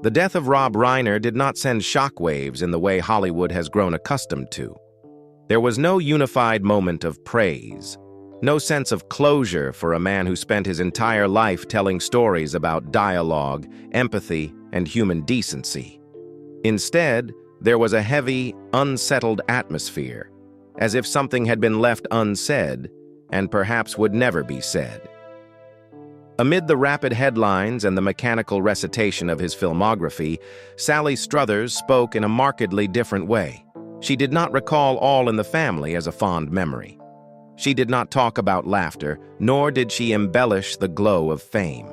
The death of Rob Reiner did not send shockwaves in the way Hollywood has grown accustomed to. There was no unified moment of praise, no sense of closure for a man who spent his entire life telling stories about dialogue, empathy, and human decency. Instead, there was a heavy, unsettled atmosphere, as if something had been left unsaid and perhaps would never be said. Amid the rapid headlines and the mechanical recitation of his filmography, Sally Struthers spoke in a markedly different way. She did not recall All in the Family as a fond memory. She did not talk about laughter, nor did she embellish the glow of fame.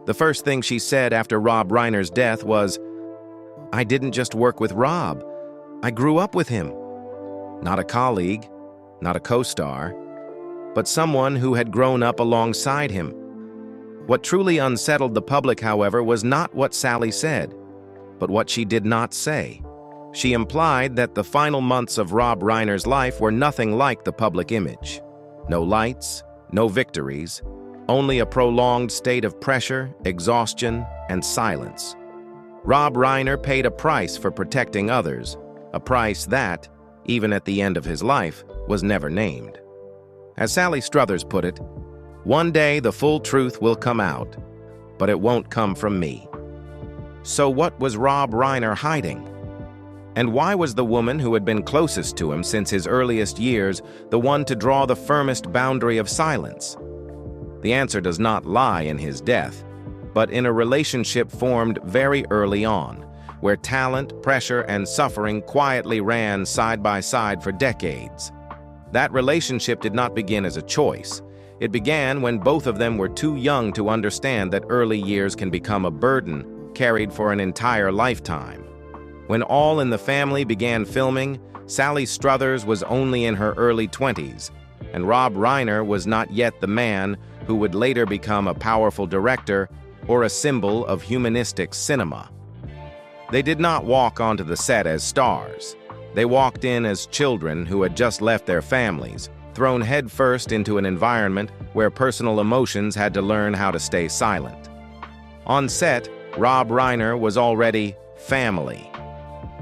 The first thing she said after Rob Reiner's death was, "I didn't just work with Rob, I grew up with him." Not a colleague, not a co-star, but someone who had grown up alongside him. What truly unsettled the public, however, was not what Sally said, but what she did not say. She implied that the final months of Rob Reiner's life were nothing like the public image. No lights, no victories, only a prolonged state of pressure, exhaustion, and silence. Rob Reiner paid a price for protecting others, a price that, even at the end of his life, was never named. As Sally Struthers put it, "One day the full truth will come out, but it won't come from me." So what was Rob Reiner hiding? And why was the woman who had been closest to him since his earliest years the one to draw the firmest boundary of silence? The answer does not lie in his death, but in a relationship formed very early on, where talent, pressure, and suffering quietly ran side by side for decades. That relationship did not begin as a choice. It began when both of them were too young to understand that early years can become a burden carried for an entire lifetime. When All in the Family began filming, Sally Struthers was only in her early 20s, and Rob Reiner was not yet the man who would later become a powerful director or a symbol of humanistic cinema. They did not walk onto the set as stars. They walked in as children who had just left their families, thrown headfirst into an environment where personal emotions had to learn how to stay silent. On set, Rob Reiner was already family.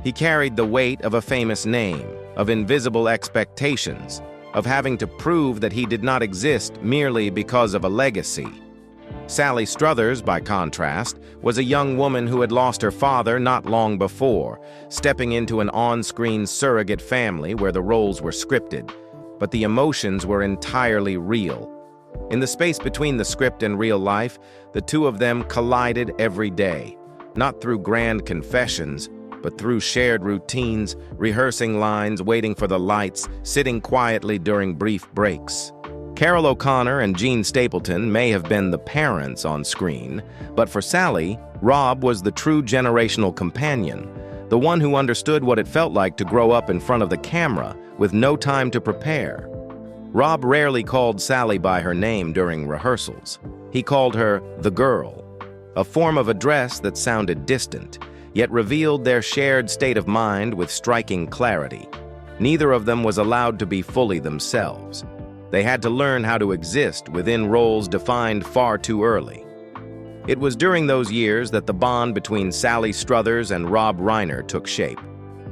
He carried the weight of a famous name, of invisible expectations, of having to prove that he did not exist merely because of a legacy. Sally Struthers, by contrast, was a young woman who had lost her father not long before, stepping into an on-screen surrogate family where the roles were scripted, but the emotions were entirely real. In the space between the script and real life, the two of them collided every day, not through grand confessions, but through shared routines, rehearsing lines, waiting for the lights, sitting quietly during brief breaks. Carol O'Connor and Gene Stapleton may have been the parents on screen, but for Sally, Rob was the true generational companion, the one who understood what it felt like to grow up in front of the camera with no time to prepare. Rob rarely called Sally by her name during rehearsals. He called her the girl, a form of address that sounded distant, yet revealed their shared state of mind with striking clarity. Neither of them was allowed to be fully themselves. They had to learn how to exist within roles defined far too early. It was during those years that the bond between Sally Struthers and Rob Reiner took shape.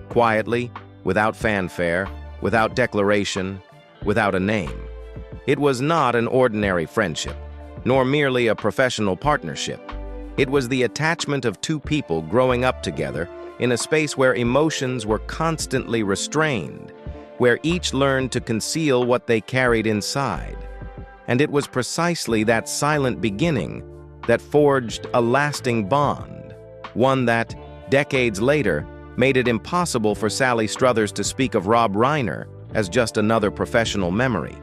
Quietly, without fanfare, without declaration, without a name. It was not an ordinary friendship, nor merely a professional partnership. It was the attachment of two people growing up together in a space where emotions were constantly restrained, where each learned to conceal what they carried inside. And it was precisely that silent beginning that forged a lasting bond, one that, decades later, made it impossible for Sally Struthers to speak of Rob Reiner as just another professional memory.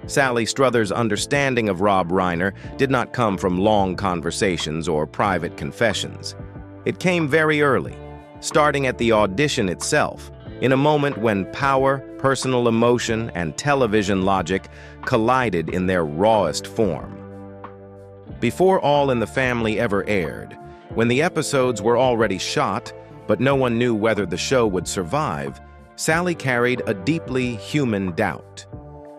Sally Struthers' understanding of Rob Reiner did not come from long conversations or private confessions. It came very early, starting at the audition itself, in a moment when power, personal emotion, and television logic collided in their rawest form. Before All in the Family ever aired, when the episodes were already shot, but no one knew whether the show would survive, Sally carried a deeply human doubt.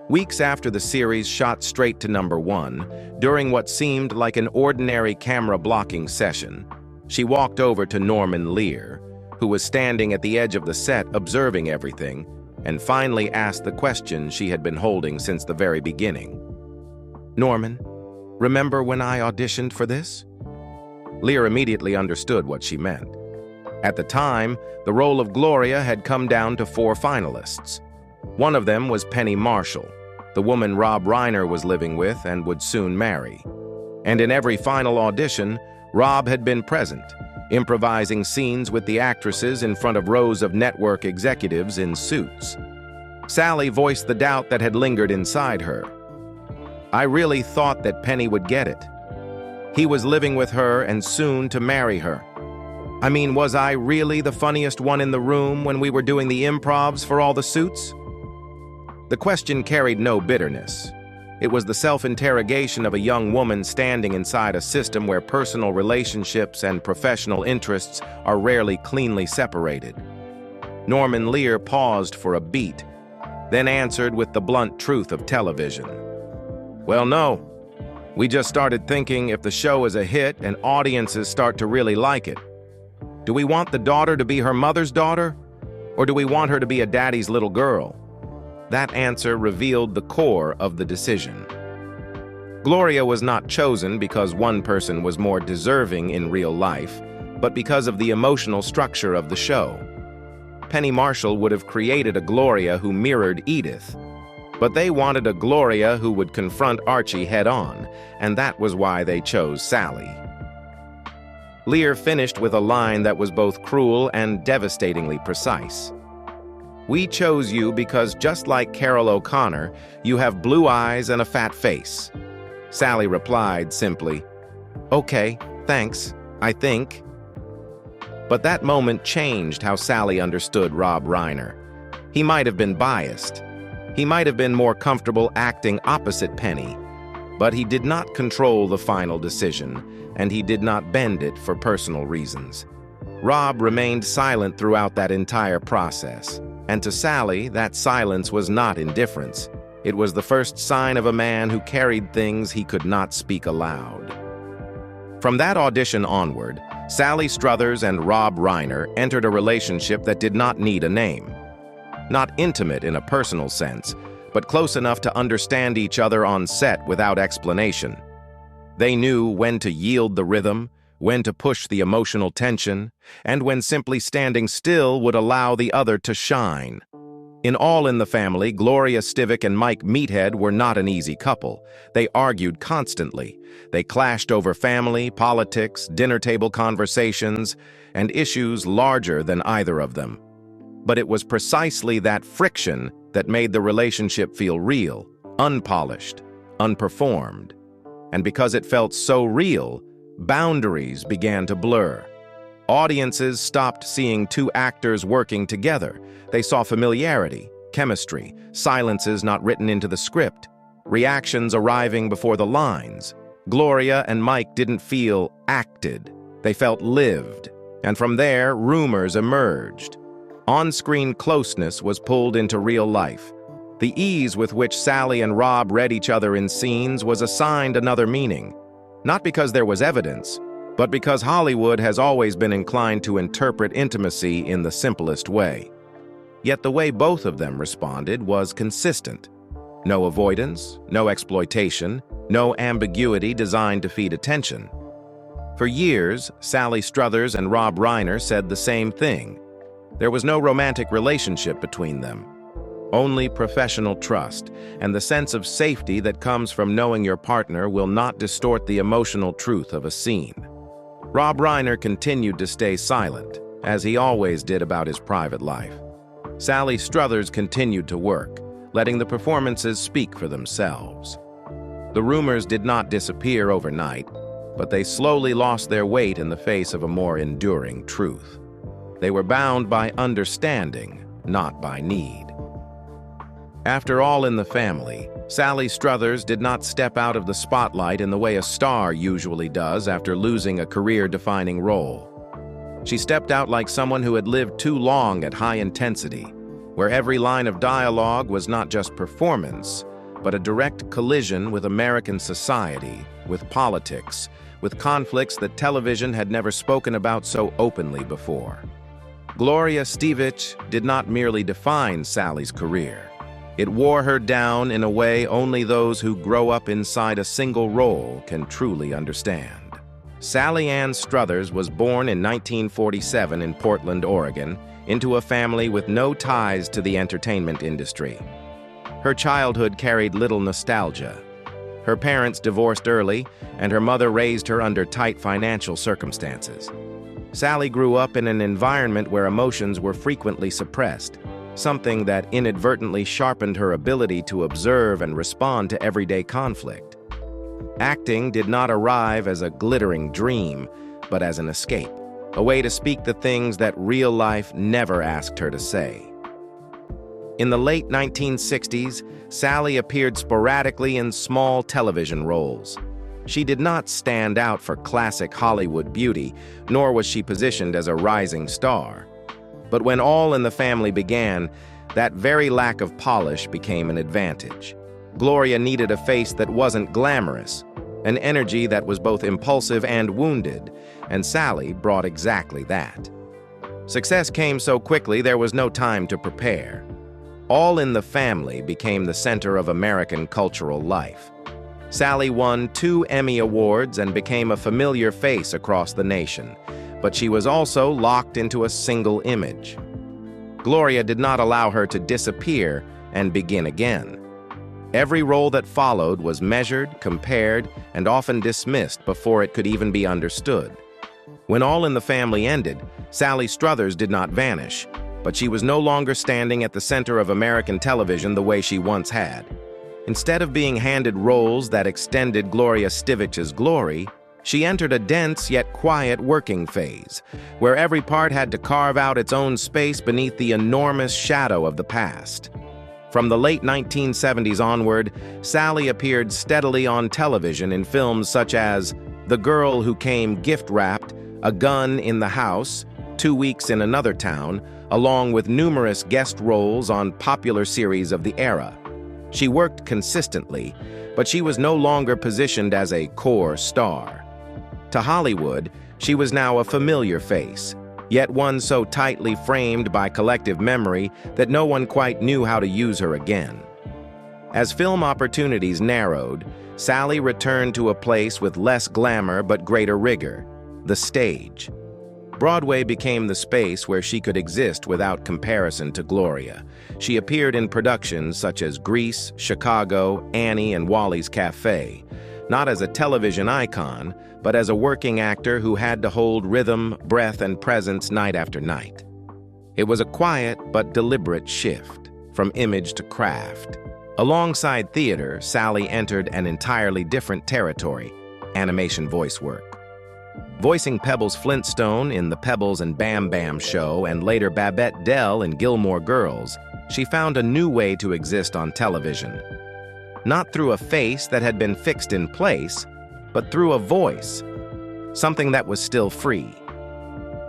Weeks after the series shot straight to #1, during what seemed like an ordinary camera blocking session, She walked over to Norman Lear, who was standing at the edge of the set observing everything, and finally asked the question she had been holding since the very beginning. "Norman, remember when I auditioned for this?" Lear immediately understood what she meant. At the time, the role of Gloria had come down to 4 finalists. One of them was Penny Marshall, the woman Rob Reiner was living with and would soon marry. And in every final audition, Rob had been present, improvising scenes with the actresses in front of rows of network executives in suits. Sally voiced the doubt that had lingered inside her. "I really thought that Penny would get it. He was living with her and soon to marry her. I mean, was I really the funniest one in the room when we were doing the improvs for all the suits?" The question carried no bitterness. It was the self-interrogation of a young woman standing inside a system where personal relationships and professional interests are rarely cleanly separated. Norman Lear paused for a beat, then answered with the blunt truth of television. "Well, no. We just started thinking if the show is a hit and audiences start to really like it. Do we want the daughter to be her mother's daughter? Or do we want her to be a daddy's little girl?" That answer revealed the core of the decision. Gloria was not chosen because one person was more deserving in real life, but because of the emotional structure of the show. Penny Marshall would have created a Gloria who mirrored Edith, but they wanted a Gloria who would confront Archie head-on, and that was why they chose Sally. Lear finished with a line that was both cruel and devastatingly precise. "We chose you because, just like Carol O'Connor, you have blue eyes and a fat face." Sally replied simply, "Okay, thanks, I think." But that moment changed how Sally understood Rob Reiner. He might have been biased. He might have been more comfortable acting opposite Penny, but he did not control the final decision, and he did not bend it for personal reasons. Rob remained silent throughout that entire process. And to Sally, that silence was not indifference. It was the first sign of a man who carried things he could not speak aloud. From that audition onward, Sally Struthers and Rob Reiner entered a relationship that did not need a name. Not intimate in a personal sense, but close enough to understand each other on set without explanation. They knew when to yield the rhythm, when to push the emotional tension, and when simply standing still would allow the other to shine. In All in the Family, Gloria Stivic and Mike Meathead were not an easy couple. They argued constantly. They clashed over family, politics, dinner table conversations, and issues larger than either of them. But it was precisely that friction that made the relationship feel real, unpolished, unperformed. And because it felt so real, boundaries began to blur. Audiences stopped seeing 2 actors working together. They saw familiarity, chemistry, silences not written into the script, reactions arriving before the lines. Gloria and Mike didn't feel acted. They felt lived. And from there, rumors emerged. On-screen closeness was pulled into real life. The ease with which Sally and Rob read each other in scenes was assigned another meaning. Not because there was evidence, but because Hollywood has always been inclined to interpret intimacy in the simplest way. Yet the way both of them responded was consistent. No avoidance, no exploitation, no ambiguity designed to feed attention. For years, Sally Struthers and Rob Reiner said the same thing. There was no romantic relationship between them. Only professional trust, and the sense of safety that comes from knowing your partner will not distort the emotional truth of a scene. Rob Reiner continued to stay silent, as he always did about his private life. Sally Struthers continued to work, letting the performances speak for themselves. The rumors did not disappear overnight, but they slowly lost their weight in the face of a more enduring truth. They were bound by understanding, not by need. After All in the Family, Sally Struthers did not step out of the spotlight in the way a star usually does after losing a career-defining role. She stepped out like someone who had lived too long at high intensity, where every line of dialogue was not just performance, but a direct collision with American society, with politics, with conflicts that television had never spoken about so openly before. Gloria Steinem did not merely define Sally's career. It wore her down in a way only those who grow up inside a single role can truly understand. Sally Ann Struthers was born in 1947 in Portland, Oregon, into a family with no ties to the entertainment industry. Her childhood carried little nostalgia. Her parents divorced early, and her mother raised her under tight financial circumstances. Sally grew up in an environment where emotions were frequently suppressed, something that inadvertently sharpened her ability to observe and respond to everyday conflict. Acting did not arrive as a glittering dream, but as an escape, a way to speak the things that real life never asked her to say. In the late 1960s, Sally appeared sporadically in small television roles. She did not stand out for classic Hollywood beauty, nor was she positioned as a rising star. But when All in the Family began, that very lack of polish became an advantage. Gloria needed a face that wasn't glamorous, an energy that was both impulsive and wounded, and Sally brought exactly that. Success came so quickly there was no time to prepare. All in the Family became the center of American cultural life. Sally won 2 Emmy Awards and became a familiar face across the nation, but she was also locked into a single image. Gloria did not allow her to disappear and begin again. Every role that followed was measured, compared, and often dismissed before it could even be understood. When All in the Family ended, Sally Struthers did not vanish, but she was no longer standing at the center of American television the way she once had. Instead of being handed roles that extended Gloria Steinem's glory, she entered a dense yet quiet working phase, where every part had to carve out its own space beneath the enormous shadow of the past. From the late 1970s onward, Sally appeared steadily on television in films such as The Girl Who Came Gift-Wrapped, A Gun in the House, 2 Weeks in Another Town, along with numerous guest roles on popular series of the era. She worked consistently, but she was no longer positioned as a core star. To Hollywood, she was now a familiar face, yet one so tightly framed by collective memory that no one quite knew how to use her again. As film opportunities narrowed, Sally returned to a place with less glamour but greater rigor: the stage. Broadway became the space where she could exist without comparison to Gloria. She appeared in productions such as Grease, Chicago, Annie, and Wally's Cafe, not as a television icon, but as a working actor who had to hold rhythm, breath, and presence night after night. It was a quiet but deliberate shift, from image to craft. Alongside theater, Sally entered an entirely different territory: animation voice work. Voicing Pebbles Flintstone in the Pebbles and Bam Bam Show and later Babette Dell in Gilmore Girls, she found a new way to exist on television. Not through a face that had been fixed in place, but through a voice, something that was still free.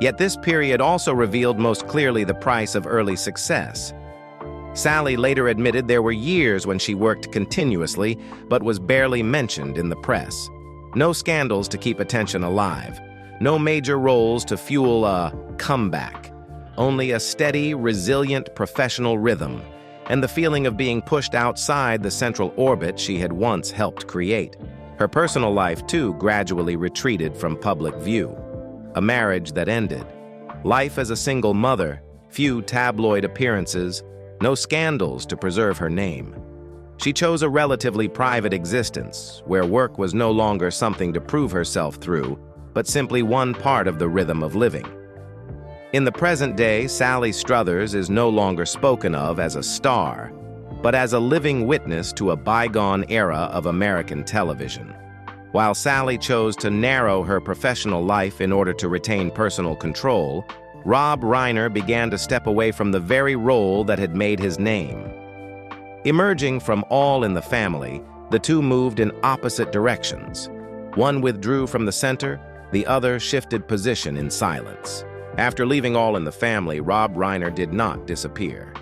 Yet this period also revealed most clearly the price of early success. Sally later admitted there were years when she worked continuously but was barely mentioned in the press. No scandals to keep attention alive, no major roles to fuel a comeback, only a steady, resilient professional rhythm, and the feeling of being pushed outside the central orbit she had once helped create. Her personal life, too, gradually retreated from public view. A marriage that ended. Life as a single mother, few tabloid appearances, no scandals to preserve her name. She chose a relatively private existence, where work was no longer something to prove herself through, but simply one part of the rhythm of living. In the present day, Sally Struthers is no longer spoken of as a star, but as a living witness to a bygone era of American television. While Sally chose to narrow her professional life in order to retain personal control, Rob Reiner began to step away from the very role that had made his name. Emerging from All in the Family, the two moved in opposite directions. One withdrew from the center, the other shifted position in silence. After leaving All in the Family, Rob Reiner did not disappear.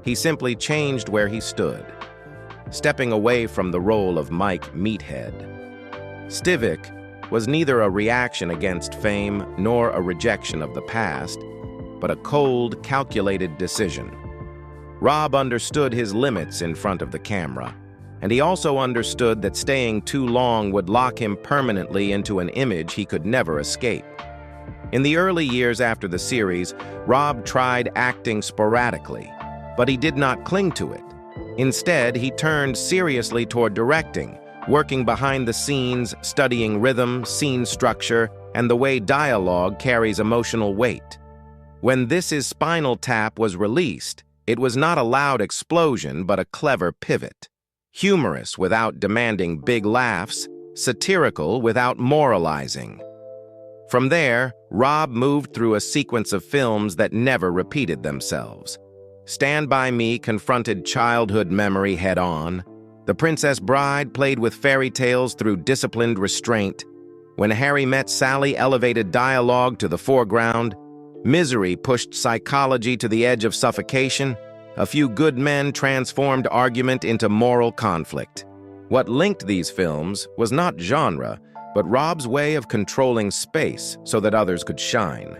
He simply changed where he stood, stepping away from the role of Mike Meathead. Stivic was neither a reaction against fame nor a rejection of the past, but a cold, calculated decision. Rob understood his limits in front of the camera, and he also understood that staying too long would lock him permanently into an image he could never escape. In the early years after the series, Rob tried acting sporadically, but he did not cling to it. Instead, he turned seriously toward directing, working behind the scenes, studying rhythm, scene structure, and the way dialogue carries emotional weight. When This Is Spinal Tap was released, it was not a loud explosion but a clever pivot. Humorous without demanding big laughs, satirical without moralizing. From there, Rob moved through a sequence of films that never repeated themselves. Stand By Me confronted childhood memory head-on. The Princess Bride played with fairy tales through disciplined restraint. When Harry Met Sally elevated dialogue to the foreground. Misery pushed psychology to the edge of suffocation. A Few Good Men transformed argument into moral conflict. What linked these films was not genre, but Rob's way of controlling space so that others could shine.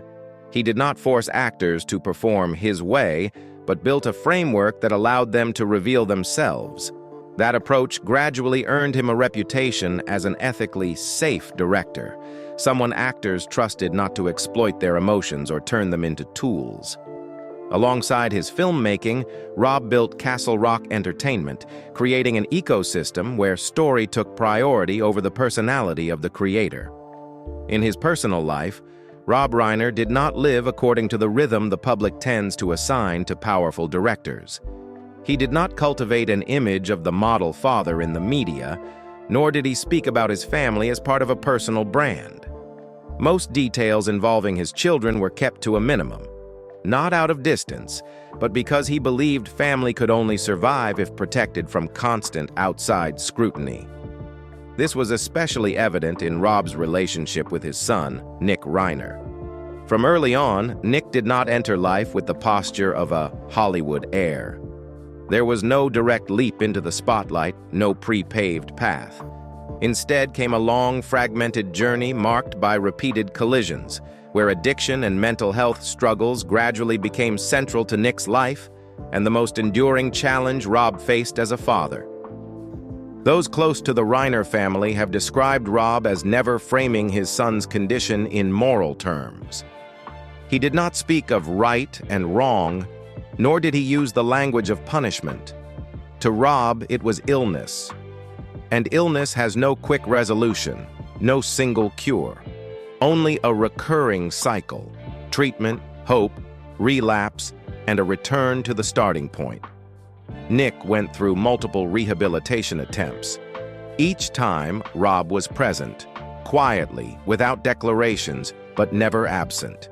He did not force actors to perform his way, but built a framework that allowed them to reveal themselves. That approach gradually earned him a reputation as an ethically safe director, someone actors trusted not to exploit their emotions or turn them into tools. Alongside his filmmaking, Rob built Castle Rock Entertainment, creating an ecosystem where story took priority over the personality of the creator. In his personal life, Rob Reiner did not live according to the rhythm the public tends to assign to powerful directors. He did not cultivate an image of the model father in the media, nor did he speak about his family as part of a personal brand. Most details involving his children were kept to a minimum, not out of distance, but because he believed family could only survive if protected from constant outside scrutiny. This was especially evident in Rob's relationship with his son, Nick Reiner. From early on, Nick did not enter life with the posture of a Hollywood heir. There was no direct leap into the spotlight, no pre-paved path. Instead came a long, fragmented journey marked by repeated collisions, where addiction and mental health struggles gradually became central to Nick's life and the most enduring challenge Rob faced as a father. Those close to the Reiner family have described Rob as never framing his son's condition in moral terms. He did not speak of right and wrong, nor did he use the language of punishment. To Rob, it was illness. And illness has no quick resolution, no single cure. Only a recurring cycle, treatment, hope, relapse, and a return to the starting point. Nick went through multiple rehabilitation attempts. Each time, Rob was present, quietly, without declarations, but never absent.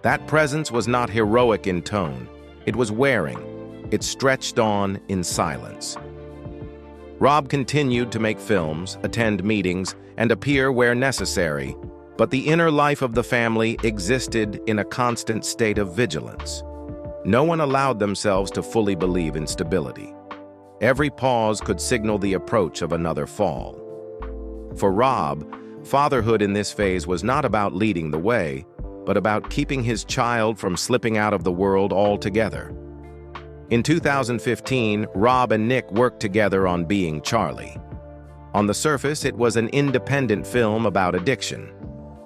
That presence was not heroic in tone. It was wearing. It stretched on in silence. Rob continued to make films, attend meetings, and appear where necessary, but the inner life of the family existed in a constant state of vigilance. No one allowed themselves to fully believe in stability. Every pause could signal the approach of another fall. For Rob, fatherhood in this phase was not about leading the way, but about keeping his child from slipping out of the world altogether. In 2015, Rob and Nick worked together on Being Charlie. On the surface, it was an independent film about addiction.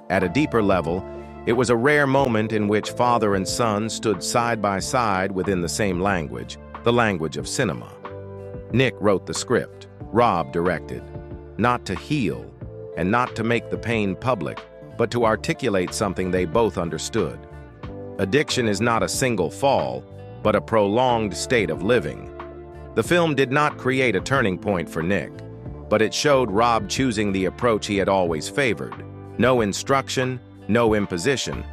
At a deeper level, it was a rare moment in which father and son stood side by side within the same language, the language of cinema. Nick wrote the script, Rob directed, not to heal and not to make the pain public, but to articulate something they both understood. Addiction is not a single fall, but a prolonged state of living. The film did not create a turning point for Nick, but it showed Rob choosing the approach he had always favored. No instruction, no imposition,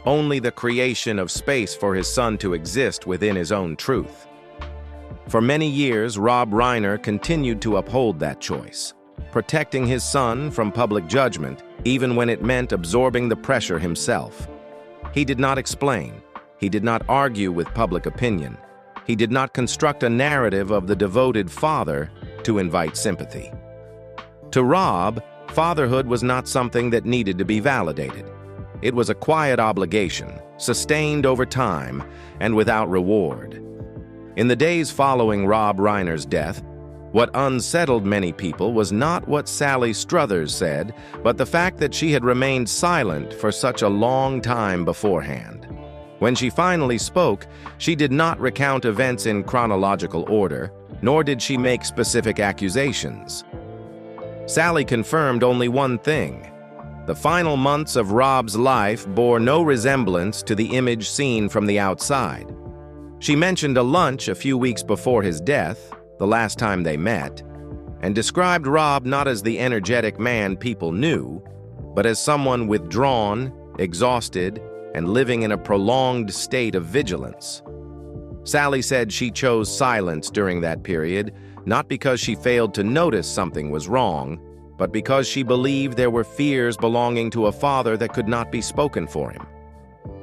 only the creation of space for his son to exist within his own truth. For many years, Rob Reiner continued to uphold that choice, protecting his son from public judgment, even when it meant absorbing the pressure himself. He did not explain. He did not argue with public opinion. He did not construct a narrative of the devoted father to invite sympathy. To Rob, Fatherhood was not something that needed to be validated. It was a quiet obligation, sustained over time and without reward. In the days following Rob Reiner's death, what unsettled many people was not what Sally Struthers said, but the fact that she had remained silent for such a long time beforehand. When she finally spoke, she did not recount events in chronological order, nor did she make specific accusations. Sally confirmed only one thing. The final months of Rob's life bore no resemblance to the image seen from the outside. She mentioned a lunch a few weeks before his death, the last time they met, and described Rob not as the energetic man people knew, but as someone withdrawn, exhausted, and living in a prolonged state of vigilance. Sally said she chose silence during that period, not because she failed to notice something was wrong, but because she believed there were fears belonging to a father that could not be spoken for him.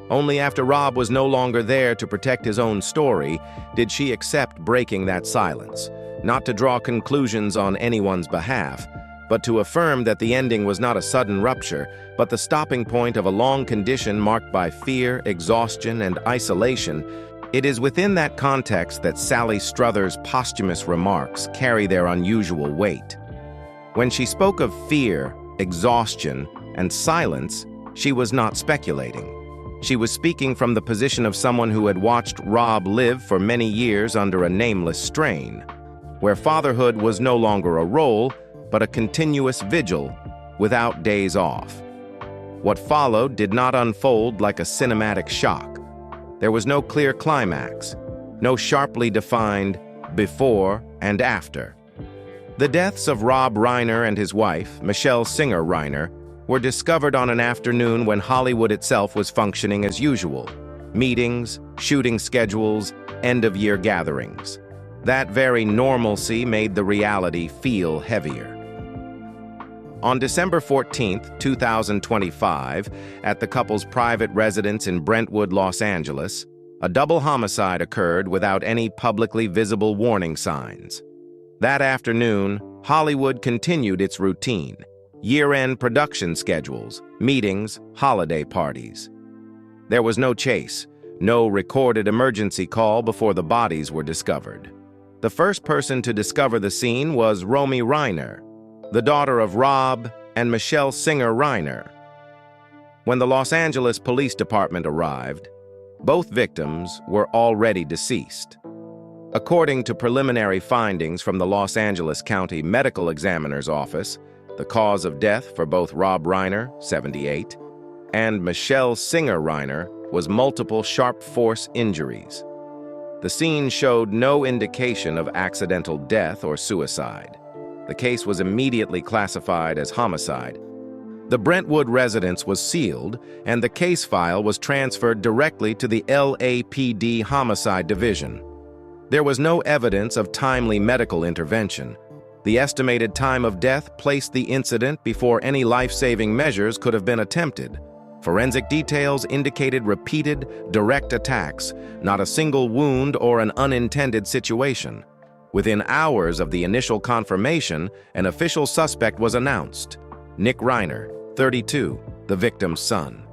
Only after Rob was no longer there to protect his own story did she accept breaking that silence, not to draw conclusions on anyone's behalf, but to affirm that the ending was not a sudden rupture, but the stopping point of a long condition marked by fear, exhaustion, and isolation. It is within that context that Sally Struthers' posthumous remarks carry their unusual weight. When she spoke of fear, exhaustion, and silence, she was not speculating. She was speaking from the position of someone who had watched Rob live for many years under a nameless strain, where fatherhood was no longer a role, but a continuous vigil, without days off. What followed did not unfold like a cinematic shock. There was no clear climax, no sharply defined before and after. The deaths of Rob Reiner and his wife, Michelle Singer Reiner, were discovered on an afternoon when Hollywood itself was functioning as usual. Meetings, shooting schedules, end-of-year gatherings. That very normalcy made the reality feel heavier. On December 14, 2025, at the couple's private residence in Brentwood, Los Angeles, a double homicide occurred without any publicly visible warning signs. That afternoon, Hollywood continued its routine: year-end production schedules, meetings, holiday parties. There was no chase, no recorded emergency call before the bodies were discovered. The first person to discover the scene was Romy Reiner, the daughter of Rob and Michelle Singer Reiner. When the Los Angeles Police Department arrived, both victims were already deceased. According to preliminary findings from the Los Angeles County Medical Examiner's Office, the cause of death for both Rob Reiner, 78, and Michelle Singer Reiner was multiple sharp force injuries. The scene showed no indication of accidental death or suicide. The case was immediately classified as homicide. The Brentwood residence was sealed, and the case file was transferred directly to the LAPD Homicide Division. There was no evidence of timely medical intervention. The estimated time of death placed the incident before any life-saving measures could have been attempted. Forensic details indicated repeated, direct attacks, not a single wound or an unintended situation. Within hours of the initial confirmation, an official suspect was announced: Nick Reiner, 32, the victim's son.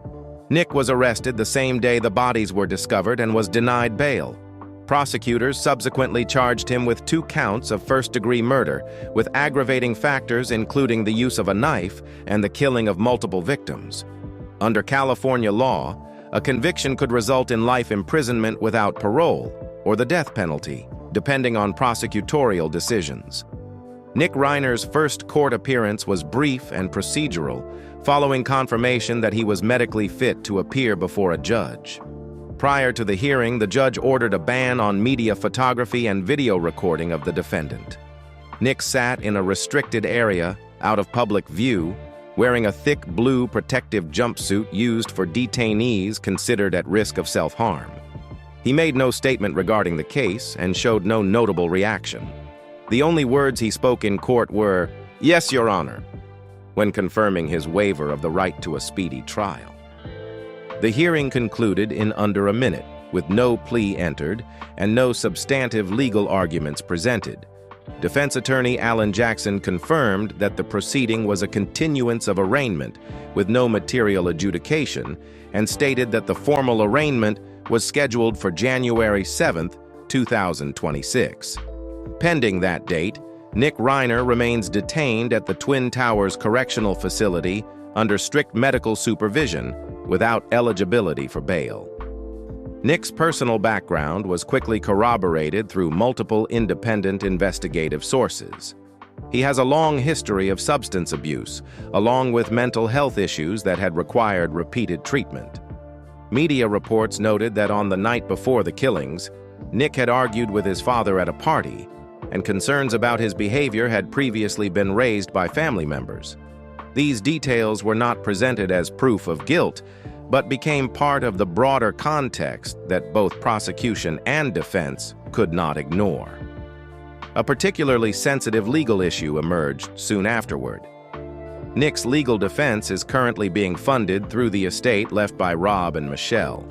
Nick was arrested the same day the bodies were discovered and was denied bail. Prosecutors subsequently charged him with 2 counts of first-degree murder, with aggravating factors including the use of a knife and the killing of multiple victims. Under California law, a conviction could result in life imprisonment without parole, or the death penalty, depending on prosecutorial decisions. Nick Reiner's first court appearance was brief and procedural, following confirmation that he was medically fit to appear before a judge. Prior to the hearing, the judge ordered a ban on media photography and video recording of the defendant. Nick sat in a restricted area, out of public view, wearing a thick blue protective jumpsuit used for detainees considered at risk of self-harm. He made no statement regarding the case and showed no notable reaction. The only words he spoke in court were, "Yes, Your Honor," when confirming his waiver of the right to a speedy trial. The hearing concluded in under a minute, with no plea entered and no substantive legal arguments presented. Defense attorney Alan Jackson confirmed that the proceeding was a continuance of arraignment with no material adjudication and stated that the formal arraignment was scheduled for January 7, 2026. Pending that date, Nick Reiner remains detained at the Twin Towers Correctional Facility under strict medical supervision without eligibility for bail. Nick's personal background was quickly corroborated through multiple independent investigative sources. He has a long history of substance abuse, along with mental health issues that had required repeated treatment. Media reports noted that on the night before the killings, Nick had argued with his father at a party, and concerns about his behavior had previously been raised by family members. These details were not presented as proof of guilt, but became part of the broader context that both prosecution and defense could not ignore. A particularly sensitive legal issue emerged soon afterward. Nick's legal defense is currently being funded through the estate left by Rob and Michelle.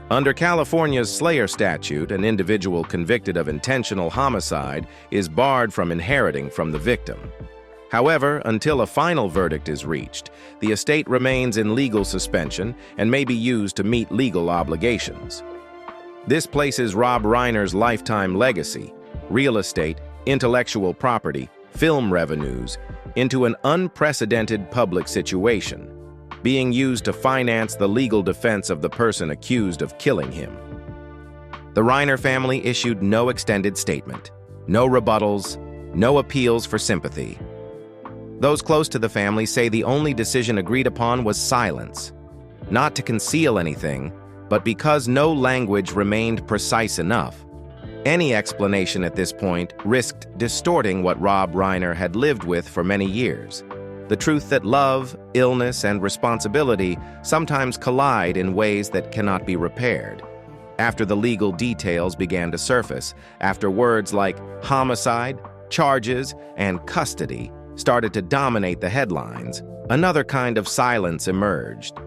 Under California's Slayer statute, an individual convicted of intentional homicide is barred from inheriting from the victim. However, until a final verdict is reached, the estate remains in legal suspension and may be used to meet legal obligations. This places Rob Reiner's lifetime legacy, real estate, intellectual property, film revenues, into an unprecedented public situation, being used to finance the legal defense of the person accused of killing him. The Reiner family issued no extended statement, no rebuttals, no appeals for sympathy. Those close to the family say the only decision agreed upon was silence, not to conceal anything, but because no language remained precise enough. Any explanation at this point risked distorting what Rob Reiner had lived with for many years. The truth that love, illness, and responsibility sometimes collide in ways that cannot be repaired. After the legal details began to surface, after words like homicide, charges, and custody started to dominate the headlines, another kind of silence emerged.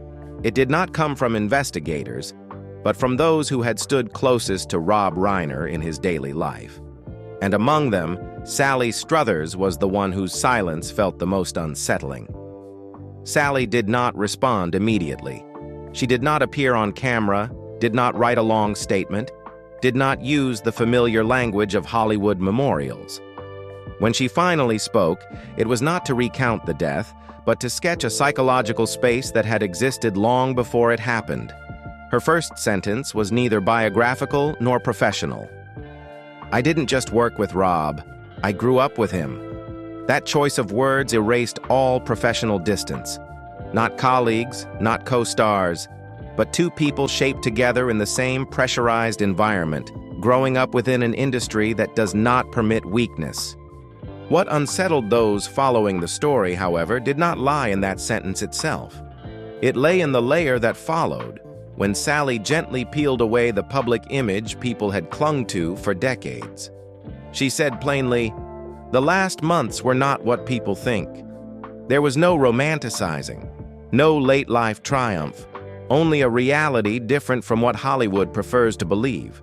It did not come from investigators, but from those who had stood closest to Rob Reiner in his daily life. And among them, Sally Struthers was the one whose silence felt the most unsettling. Sally did not respond immediately. She did not appear on camera, did not write a long statement, did not use the familiar language of Hollywood memorials. When she finally spoke, it was not to recount the death, but to sketch a psychological space that had existed long before it happened. Her first sentence was neither biographical nor professional. "I didn't just work with Rob, I grew up with him." That choice of words erased all professional distance. Not colleagues, not co-stars, but two people shaped together in the same pressurized environment, growing up within an industry that does not permit weakness. What unsettled those following the story, however, did not lie in that sentence itself. It lay in the layer that followed, when Sally gently peeled away the public image people had clung to for decades. She said plainly, "The last months were not what people think." There was no romanticizing, no late-life triumph, only a reality different from what Hollywood prefers to believe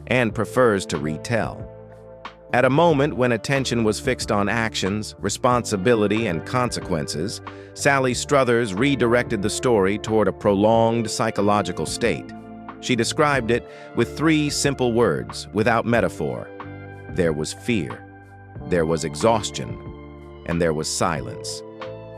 and prefers to retell. At a moment when attention was fixed on actions, responsibility, and consequences, Sally Struthers redirected the story toward a prolonged psychological state. She described it with three simple words, without metaphor. There was fear, there was exhaustion, and there was silence.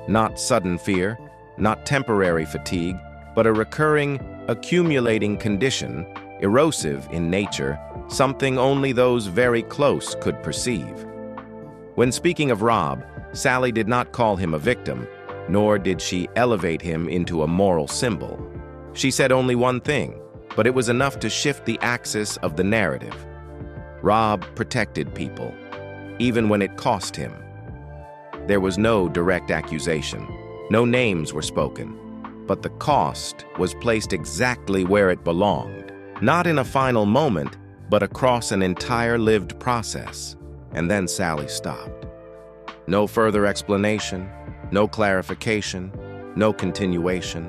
Not sudden fear, not temporary fatigue, but a recurring, accumulating condition, erosive in nature, something only those very close could perceive. When speaking of Rob, Sally did not call him a victim, nor did she elevate him into a moral symbol. She said only one thing, but it was enough to shift the axis of the narrative. Rob protected people, even when it cost him. There was no direct accusation, no names were spoken, but the cost was placed exactly where it belonged, not in a final moment, but across an entire lived process. And then Sally stopped. No further explanation, no clarification, no continuation.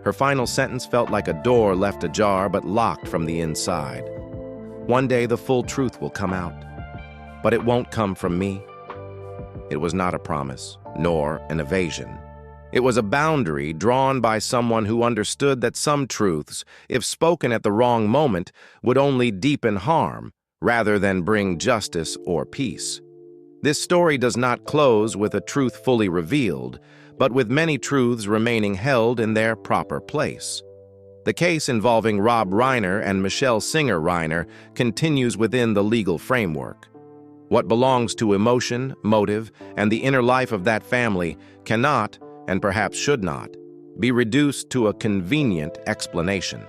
Her final sentence felt like a door left ajar but locked from the inside. One day the full truth will come out. but it won't come from me. It was not a promise, nor an evasion. It was a boundary drawn by someone who understood that some truths, if spoken at the wrong moment, would only deepen harm, rather than bring justice or peace. This story does not close with a truth fully revealed, but with many truths remaining held in their proper place. The case involving Rob Reiner and Michelle Singer Reiner continues within the legal framework. What belongs to emotion, motive, and the inner life of that family cannot, and perhaps should not, be reduced to a convenient explanation.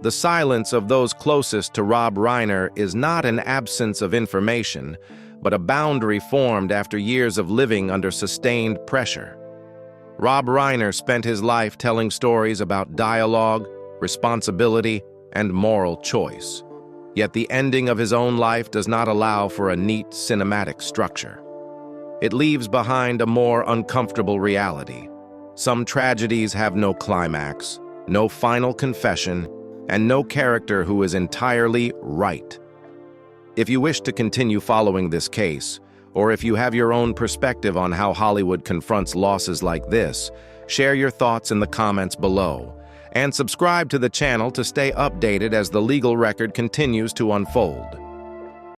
The silence of those closest to Rob Reiner is not an absence of information, but a boundary formed after years of living under sustained pressure. Rob Reiner spent his life telling stories about dialogue, responsibility, and moral choice. Yet the ending of his own life does not allow for a neat cinematic structure. It leaves behind a more uncomfortable reality. Some tragedies have no climax, no final confession, and no character who is entirely right. If you wish to continue following this case, or if you have your own perspective on how Hollywood confronts losses like this, share your thoughts in the comments below, and subscribe to the channel to stay updated as the legal record continues to unfold.